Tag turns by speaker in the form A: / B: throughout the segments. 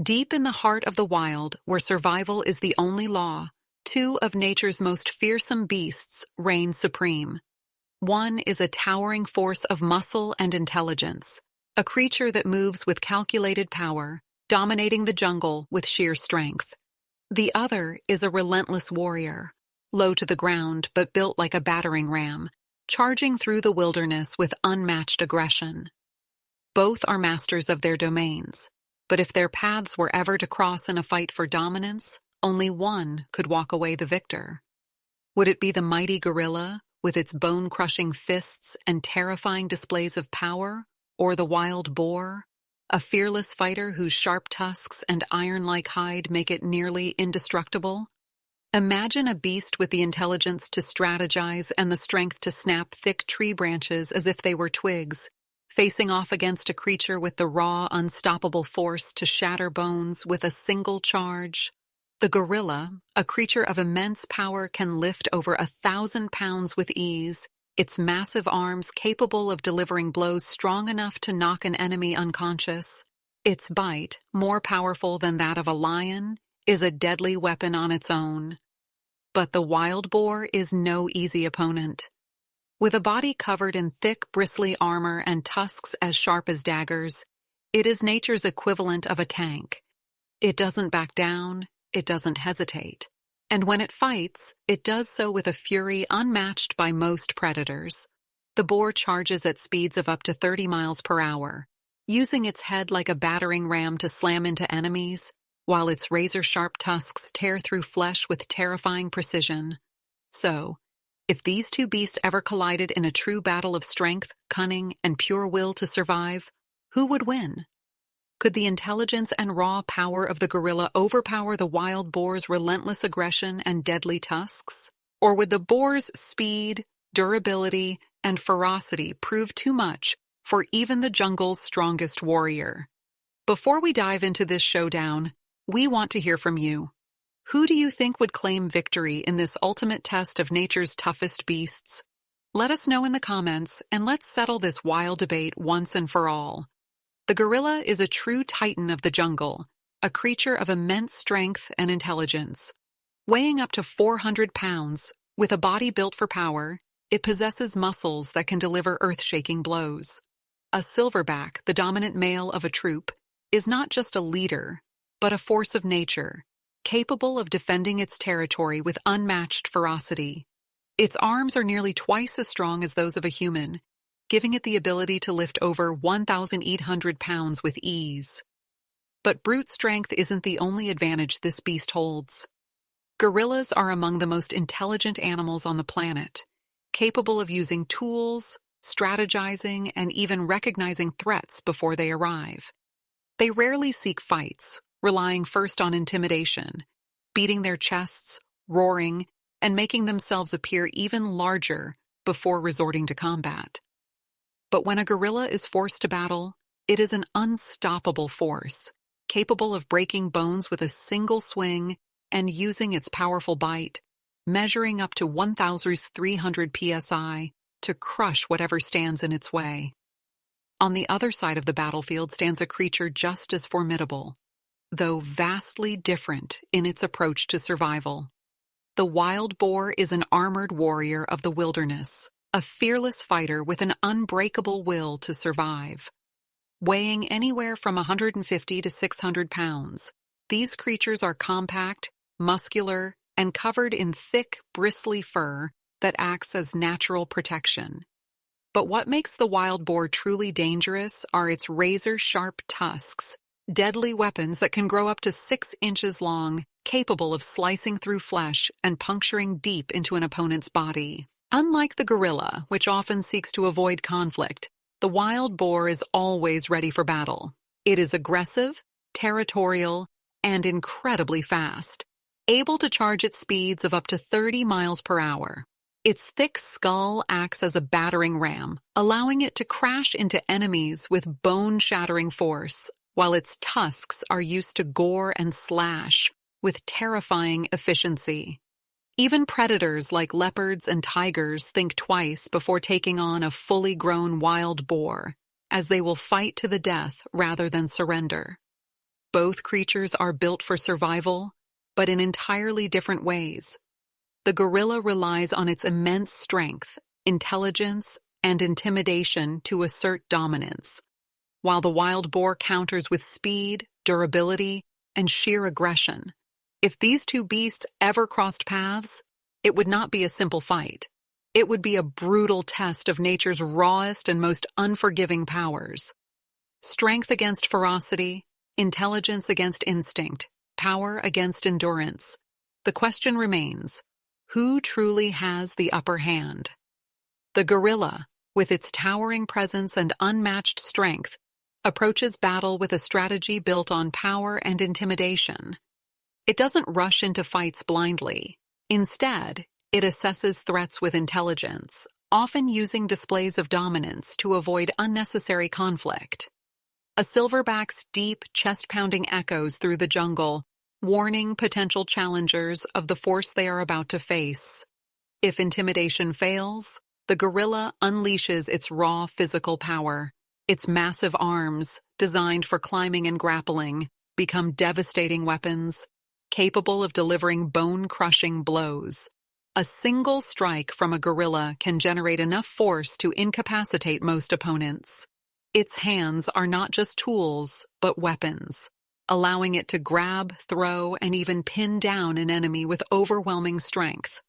A: Deep in the heart of the wild, where survival is the only law, two of nature's most fearsome beasts reign supreme. One is a towering force of muscle and intelligence, a creature that moves with calculated power, dominating the jungle with sheer strength. The other is a relentless warrior, low to the ground but built like a battering ram, charging through the wilderness with unmatched aggression. Both are masters of their domains, but if their paths were ever to cross in a fight for dominance, only one could walk away the victor. Would it be the mighty gorilla, with its bone-crushing fists and terrifying displays of power, or the wild boar, a fearless fighter whose sharp tusks and iron-like hide make it nearly indestructible? Imagine a beast with the intelligence to strategize and the strength to snap thick tree branches as if they were twigs, facing off against a creature with the raw, unstoppable force to shatter bones with a single charge. The gorilla, a creature of immense power, can lift over 1,000 pounds with ease, its massive arms capable of delivering blows strong enough to knock an enemy unconscious. Its bite, more powerful than that of a lion, is a deadly weapon on its own. But the wild boar is no easy opponent. With a body covered in thick, bristly armor and tusks as sharp as daggers, it is nature's equivalent of a tank. It doesn't back down, it doesn't hesitate. And when it fights, it does so with a fury unmatched by most predators. The boar charges at speeds of up to 30 miles per hour, using its head like a battering ram to slam into enemies, while its razor-sharp tusks tear through flesh with terrifying precision. So, if these two beasts ever collided in a true battle of strength, cunning, and pure will to survive, who would win? Could the intelligence and raw power of the gorilla overpower the wild boar's relentless aggression and deadly tusks? Or would the boar's speed, durability, and ferocity prove too much for even the jungle's strongest warrior? Before we dive into this showdown, we want to hear from you. Who do you think would claim victory in this ultimate test of nature's toughest beasts? Let us know in the comments, and let's settle this wild debate once and for all. The gorilla is a true titan of the jungle, a creature of immense strength and intelligence. Weighing up to 400 pounds, with a body built for power, it possesses muscles that can deliver earth-shaking blows. A silverback, the dominant male of a troop, is not just a leader, but a force of nature, capable of defending its territory with unmatched ferocity. Its arms are nearly twice as strong as those of a human, giving it the ability to lift over 1,800 pounds with ease. But brute strength isn't the only advantage this beast holds. Gorillas are among the most intelligent animals on the planet, capable of using tools, strategizing, and even recognizing threats before they arrive. They rarely seek fights, relying first on intimidation, beating their chests, roaring, and making themselves appear even larger before resorting to combat. But when a gorilla is forced to battle, it is an unstoppable force, capable of breaking bones with a single swing and using its powerful bite, measuring up to 1,300 psi, to crush whatever stands in its way. On the other side of the battlefield stands a creature just as formidable, though vastly different in its approach to survival. The wild boar is an armored warrior of the wilderness, a fearless fighter with an unbreakable will to survive. Weighing anywhere from 150 to 600 pounds, these creatures are compact, muscular, and covered in thick, bristly fur that acts as natural protection. But what makes the wild boar truly dangerous are its razor-sharp tusks, deadly weapons that can grow up to 6 inches long, capable of slicing through flesh and puncturing deep into an opponent's body. Unlike the gorilla, which often seeks to avoid conflict, the wild boar is always ready for battle. It is aggressive, territorial, and incredibly fast, able to charge at speeds of up to 30 miles per hour. Its thick skull acts as a battering ram, allowing it to crash into enemies with bone-shattering force, while its tusks are used to gore and slash with terrifying efficiency. Even predators like leopards and tigers think twice before taking on a fully grown wild boar, as they will fight to the death rather than surrender. Both creatures are built for survival, but in entirely different ways. The gorilla relies on its immense strength, intelligence, and intimidation to assert dominance, while the wild boar counters with speed, durability, and sheer aggression. If these two beasts ever crossed paths, it would not be a simple fight. It would be a brutal test of nature's rawest and most unforgiving powers. Strength against ferocity, intelligence against instinct, power against endurance. The question remains, who truly has the upper hand? The gorilla, with its towering presence and unmatched strength, approaches battle with a strategy built on power and intimidation. It doesn't rush into fights blindly. Instead, it assesses threats with intelligence, often using displays of dominance to avoid unnecessary conflict. A silverback's deep, chest-pounding echoes through the jungle, warning potential challengers of the force they are about to face. If intimidation fails, the gorilla unleashes its raw physical power. Its massive arms, designed for climbing and grappling, become devastating weapons, capable of delivering bone-crushing blows. A single strike from a gorilla can generate enough force to incapacitate most opponents. Its hands are not just tools, but weapons, allowing it to grab, throw, and even pin down an enemy with overwhelming strength.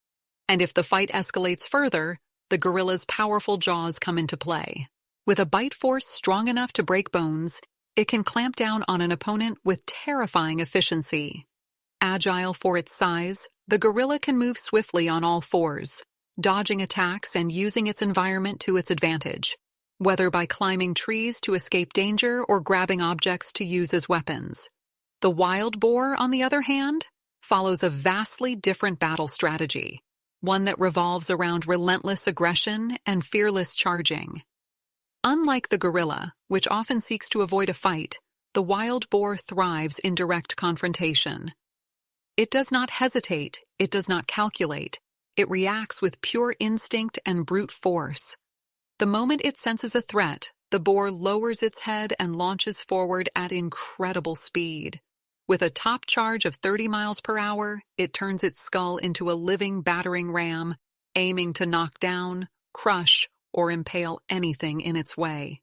A: And if the fight escalates further, the gorilla's powerful jaws come into play. With a bite force strong enough to break bones, it can clamp down on an opponent with terrifying efficiency. Agile for its size, the gorilla can move swiftly on all fours, dodging attacks and using its environment to its advantage, whether by climbing trees to escape danger or grabbing objects to use as weapons. The wild boar, on the other hand, follows a vastly different battle strategy, one that revolves around relentless aggression and fearless charging. Unlike the gorilla, which often seeks to avoid a fight, the wild boar thrives in direct confrontation. It does not hesitate, it does not calculate, it reacts with pure instinct and brute force. The moment it senses a threat, the boar lowers its head and launches forward at incredible speed. With a top charge of 30 miles per hour, it turns its skull into a living battering ram, aiming to knock down, crush, or impale anything in its way.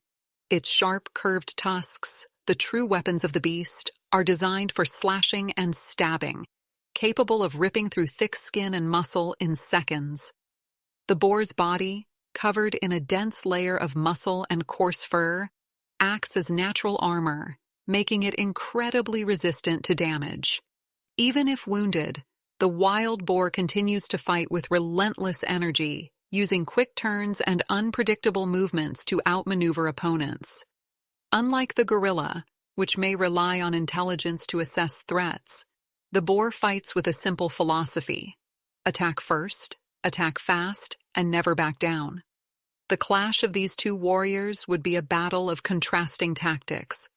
A: Its sharp, curved tusks, the true weapons of the beast, are designed for slashing and stabbing, capable of ripping through thick skin and muscle in seconds. The boar's body, covered in a dense layer of muscle and coarse fur, acts as natural armor, making it incredibly resistant to damage. Even if wounded, the wild boar continues to fight with relentless energy, using quick turns and unpredictable movements to outmaneuver opponents. Unlike the gorilla, which may rely on intelligence to assess threats, the boar fights with a simple philosophy: attack first, attack fast, and never back down. The clash of these two warriors would be a battle of contrasting tactics.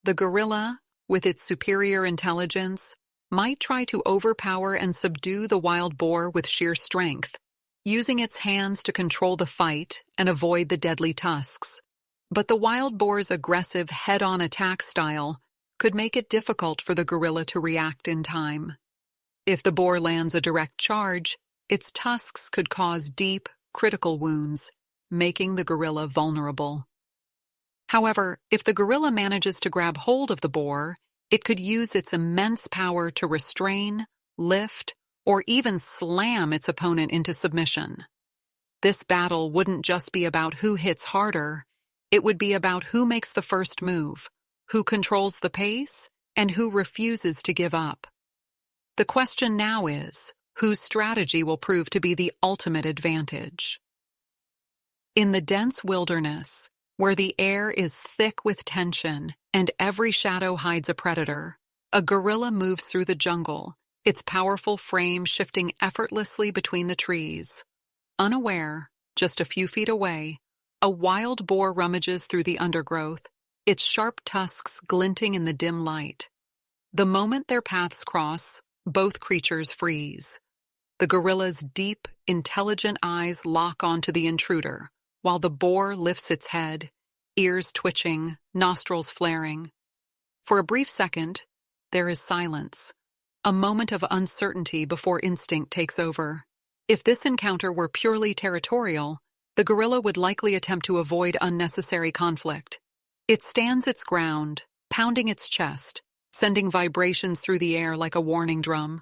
A: The gorilla, with its superior intelligence, might try to overpower and subdue the wild boar with sheer strength, using its hands to control the fight and avoid the deadly tusks. But the wild boar's aggressive head-on attack style could make it difficult for the gorilla to react in time. If the boar lands a direct charge, its tusks could cause deep, critical wounds, making the gorilla vulnerable. However, if the gorilla manages to grab hold of the boar, it could use its immense power to restrain, lift, or even slam its opponent into submission. This battle wouldn't just be about who hits harder, it would be about who makes the first move, who controls the pace, and who refuses to give up. The question now is, whose strategy will prove to be the ultimate advantage? In the dense wilderness, where the air is thick with tension and every shadow hides a predator, a gorilla moves through the jungle, its powerful frame shifting effortlessly between the trees. Unaware, just a few feet away, a wild boar rummages through the undergrowth, its sharp tusks glinting in the dim light. The moment their paths cross, both creatures freeze. The gorilla's deep, intelligent eyes lock onto the intruder, while the boar lifts its head, ears twitching, nostrils flaring. For a brief second, there is silence, a moment of uncertainty before instinct takes over. If this encounter were purely territorial, the gorilla would likely attempt to avoid unnecessary conflict. It stands its ground, pounding its chest, sending vibrations through the air like a warning drum.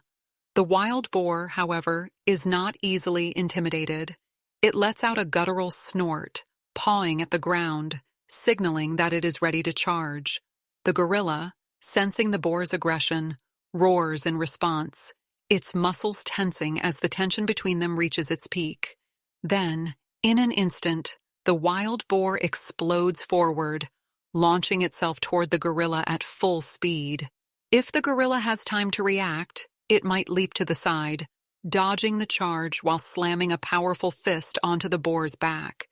A: The wild boar, however, is not easily intimidated. It lets out a guttural snort, pawing at the ground, signaling that it is ready to charge. The gorilla, sensing the boar's aggression, roars in response, its muscles tensing as the tension between them reaches its peak. Then, in an instant, the wild boar explodes forward, launching itself toward the gorilla at full speed. If the gorilla has time to react, it might leap to the side, dodging the charge while slamming a powerful fist onto the boar's back.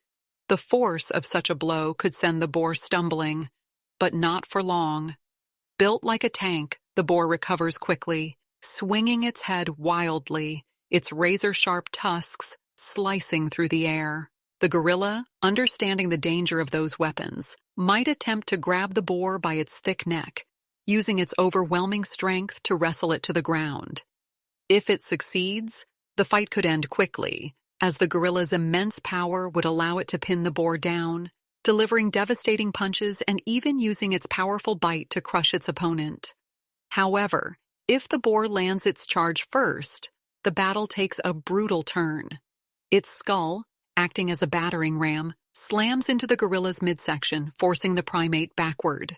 A: The force of such a blow could send the boar stumbling, but not for long. Built like a tank, the boar recovers quickly, swinging its head wildly, its razor-sharp tusks slicing through the air. The gorilla, understanding the danger of those weapons, might attempt to grab the boar by its thick neck, using its overwhelming strength to wrestle it to the ground. If it succeeds, the fight could end quickly, as the gorilla's immense power would allow it to pin the boar down, delivering devastating punches and even using its powerful bite to crush its opponent. However, if the boar lands its charge first, the battle takes a brutal turn. Its skull, acting as a battering ram, slams into the gorilla's midsection, forcing the primate backward.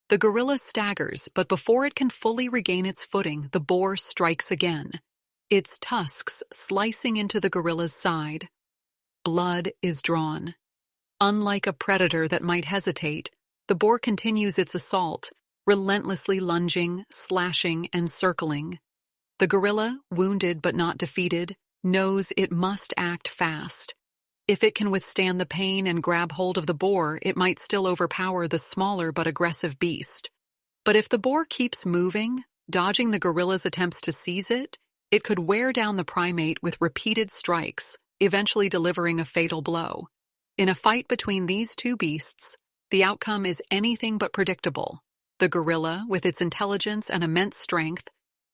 A: The gorilla staggers, but before it can fully regain its footing, the boar strikes again, its tusks slicing into the gorilla's side. Blood is drawn. Unlike a predator that might hesitate, the boar continues its assault, relentlessly lunging, slashing, and circling. The gorilla, wounded but not defeated, knows it must act fast. If it can withstand the pain and grab hold of the boar, it might still overpower the smaller but aggressive beast. But if the boar keeps moving, dodging the gorilla's attempts to seize it, it could wear down the primate with repeated strikes, eventually delivering a fatal blow. In a fight between these two beasts, the outcome is anything but predictable. The gorilla, with its intelligence and immense strength,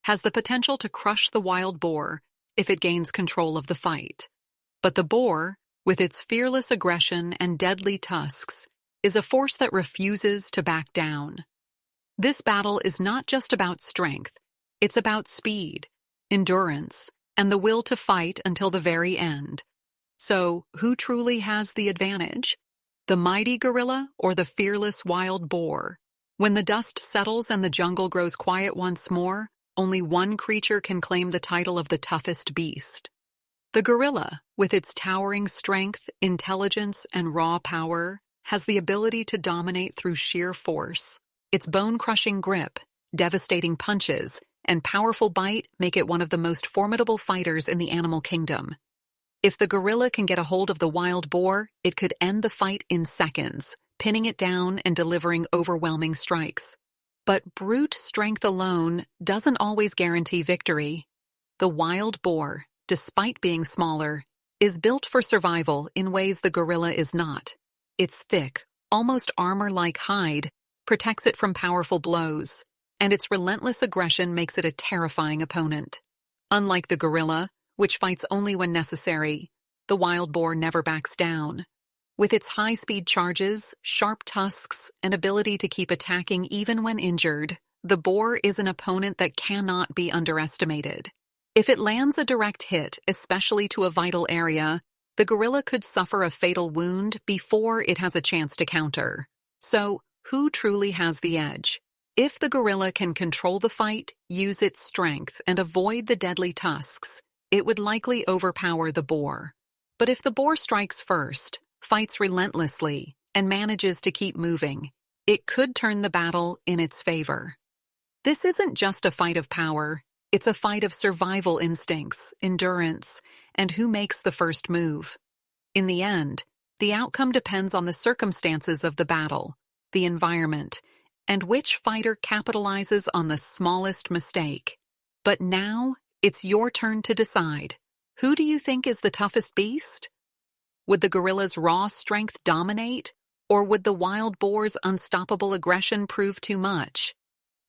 A: has the potential to crush the wild boar if it gains control of the fight. But the boar, with its fearless aggression and deadly tusks, is a force that refuses to back down. This battle is not just about strength, it's about speed, endurance, and the will to fight until the very end. So, who truly has the advantage? The mighty gorilla or the fearless wild boar? When the dust settles and the jungle grows quiet once more, only one creature can claim the title of the toughest beast. The gorilla, with its towering strength, intelligence, and raw power, has the ability to dominate through sheer force. Its bone-crushing grip, devastating punches, and powerful bite make it one of the most formidable fighters in the animal kingdom. If the gorilla can get a hold of the wild boar, it could end the fight in seconds, pinning it down and delivering overwhelming strikes. But brute strength alone doesn't always guarantee victory. The wild boar, despite being smaller, is built for survival in ways the gorilla is not. Its thick, almost armor-like hide protects it from powerful blows, and its relentless aggression makes it a terrifying opponent. Unlike the gorilla, which fights only when necessary, the wild boar never backs down. With its high-speed charges, sharp tusks, and ability to keep attacking even when injured, the boar is an opponent that cannot be underestimated. If it lands a direct hit, especially to a vital area, the gorilla could suffer a fatal wound before it has a chance to counter. So, who truly has the edge? If the gorilla can control the fight, use its strength, and avoid the deadly tusks, it would likely overpower the boar. But if the boar strikes first, fights relentlessly, and manages to keep moving, it could turn the battle in its favor. This isn't just a fight of power. It's a fight of survival instincts, endurance, and who makes the first move. In the end, the outcome depends on the circumstances of the battle, the environment, and which fighter capitalizes on the smallest mistake. But now, it's your turn to decide. Who do you think is the toughest beast? Would the gorilla's raw strength dominate, Or would the wild boar's unstoppable aggression prove too much?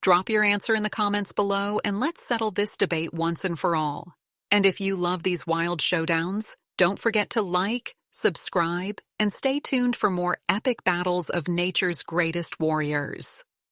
A: Drop your answer in the comments below and let's settle this debate once and for all. And if you love these wild showdowns, don't forget to like, subscribe, and stay tuned for more epic battles of nature's greatest warriors.